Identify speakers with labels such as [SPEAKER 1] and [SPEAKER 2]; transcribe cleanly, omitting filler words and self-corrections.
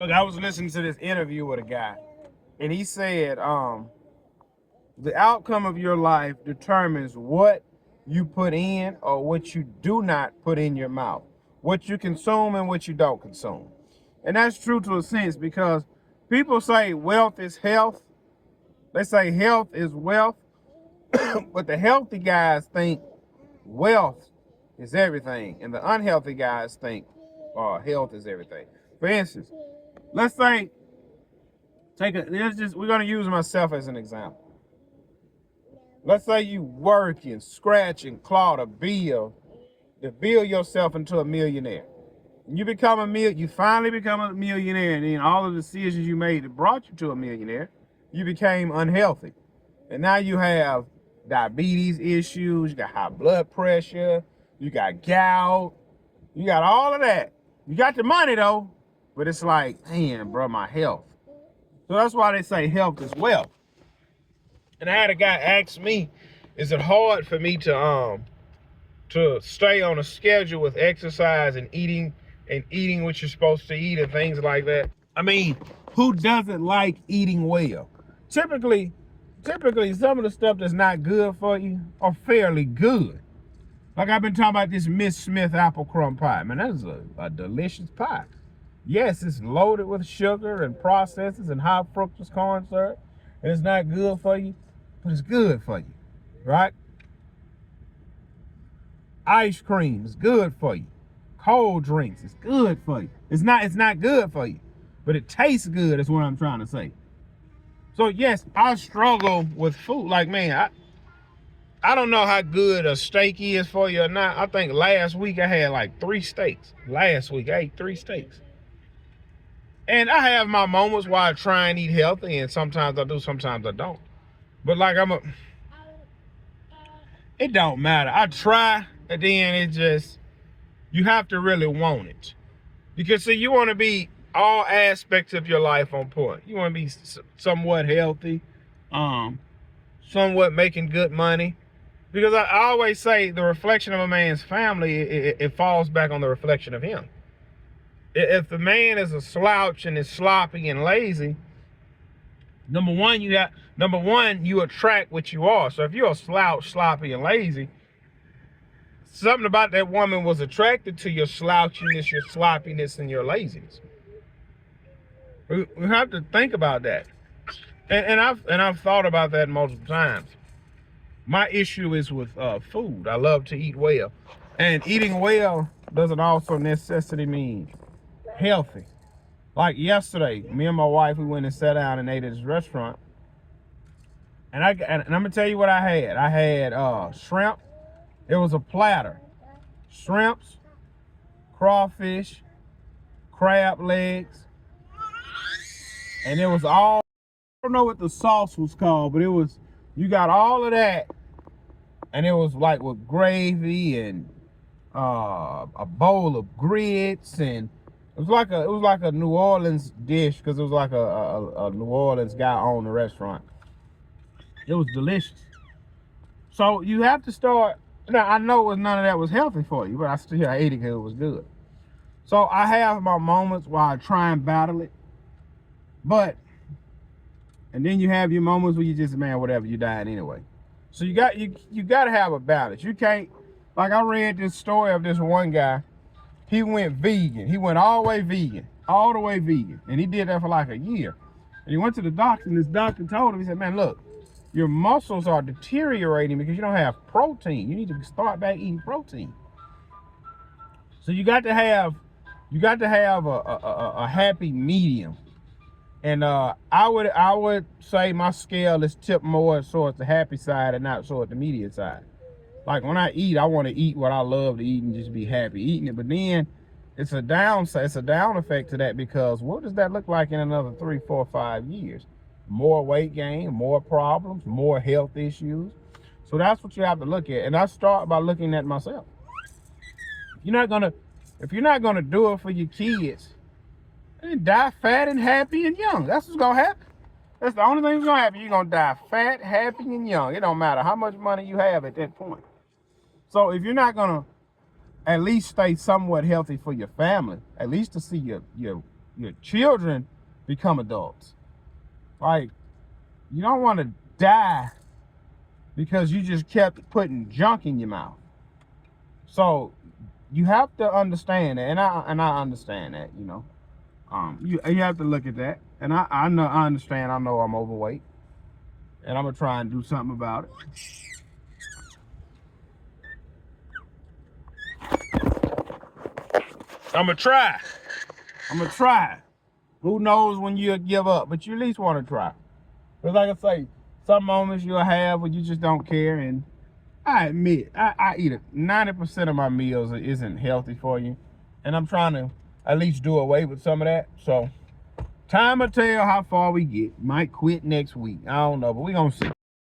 [SPEAKER 1] Look, I was listening to this interview with a guy, and he said, the outcome of your life determines what you put in or what you do not put in your mouth, what you consume and what you don't consume. And that's true to a sense because people say wealth is health. They say health is wealth, but the healthy guys think wealth is everything, and the unhealthy guys think health is everything. For instance, let's say we're gonna use myself as an example. Let's say you work and scratch and claw to build yourself into a millionaire. You finally become a millionaire, and then all of the decisions you made that brought you to a millionaire, you became unhealthy. And now you have diabetes issues, you got high blood pressure, you got gout, you got all of that. You got the money though, but it's like, man, bro, my health. So that's why they say health is wealth. And I had a guy ask me, is it hard for me to stay on a schedule with exercise and eating what you're supposed to eat and things like that? I mean, who doesn't like eating well? Typically, some of the stuff that's not good for you are fairly good. Like I've been talking about this Miss Smith apple crumb pie. Man, that is a delicious pie. Yes, it's loaded with sugar and processors and high fructose corn syrup, and it's not good for you, but it's good for you, right? Ice cream is good for you. Cold drinks is good for you. It's not good for you, but it tastes good is what I'm trying to say. So yes, I struggle with food. Like, man, I don't know how good a steak is for you or not. I think last week I had like 3 steaks. Last week I ate 3 steaks. And I have my moments where I try and eat healthy, and sometimes I do, sometimes I don't. But like it don't matter. I try, and then you have to really want it. Because see, you want to be all aspects of your life on point. You want to be somewhat healthy, somewhat making good money. Because I always say the reflection of a man's family, it falls back on the reflection of him. If the man is a slouch and is sloppy and lazy, number one, you attract what you are. So if you're a slouch, sloppy, and lazy, something about that woman was attracted to your slouchiness, your sloppiness, and your laziness. We have to think about that. And I've thought about that multiple times. My issue is with food. I love to eat well. And eating well doesn't also necessarily mean healthy. Like yesterday, me and my wife, we went and sat down and ate at this restaurant. And I'm gonna tell you what I had. I had shrimp. It was a platter. Shrimps, crawfish, crab legs. And it was all, I don't know what the sauce was called, but you got all of that. And it was like with gravy and a bowl of grits, and it was like a New Orleans dish because it was like a New Orleans guy owned the restaurant. It was delicious. So you have to start. Now I know none of that was healthy for you, but I ate it because it was good. So I have my moments where I try and battle it, and then you have your moments where you just, man, whatever, you dying anyway. So you got to have a balance. You can't, like I read this story of this one guy. He went vegan. He went all the way vegan, and he did that for like a year. And he went to the doctor, and this doctor told him, he said, man, look, your muscles are deteriorating because you don't have protein. You need to start back eating protein. So you got to have a happy medium. And I would say my scale is tipped more towards the happy side and not towards the medium side. Like when I eat, I want to eat what I love to eat and just be happy eating it. But then it's a downside. It's a down effect to that because what does that look like in another 3, 4, 5 years? More weight gain, more problems, more health issues. So that's what you have to look at. And I start by looking at myself. If you're not gonna do it for your kids, then die fat and happy and young. That's what's gonna happen. That's the only thing that's gonna happen. You're gonna die fat, happy, and young. It don't matter how much money you have at that point. So if you're not gonna at least stay somewhat healthy for your family, at least to see your your children become adults. Like, you don't want to die because you just kept putting junk in your mouth. So you have to understand that, and I understand that, you know. You have to look at that, and I know, I understand. I know I'm overweight, and I'm gonna try and do something about it. I'm gonna try. Who knows when you'll give up, but you at least want to try. Because like I say, some moments you'll have where you just don't care, and I admit, I eat it. 90% of my meals isn't healthy for you, and I'm trying to at least do away with some of that. So time will tell how far we get. Might quit next week. I don't know, but we're gonna see.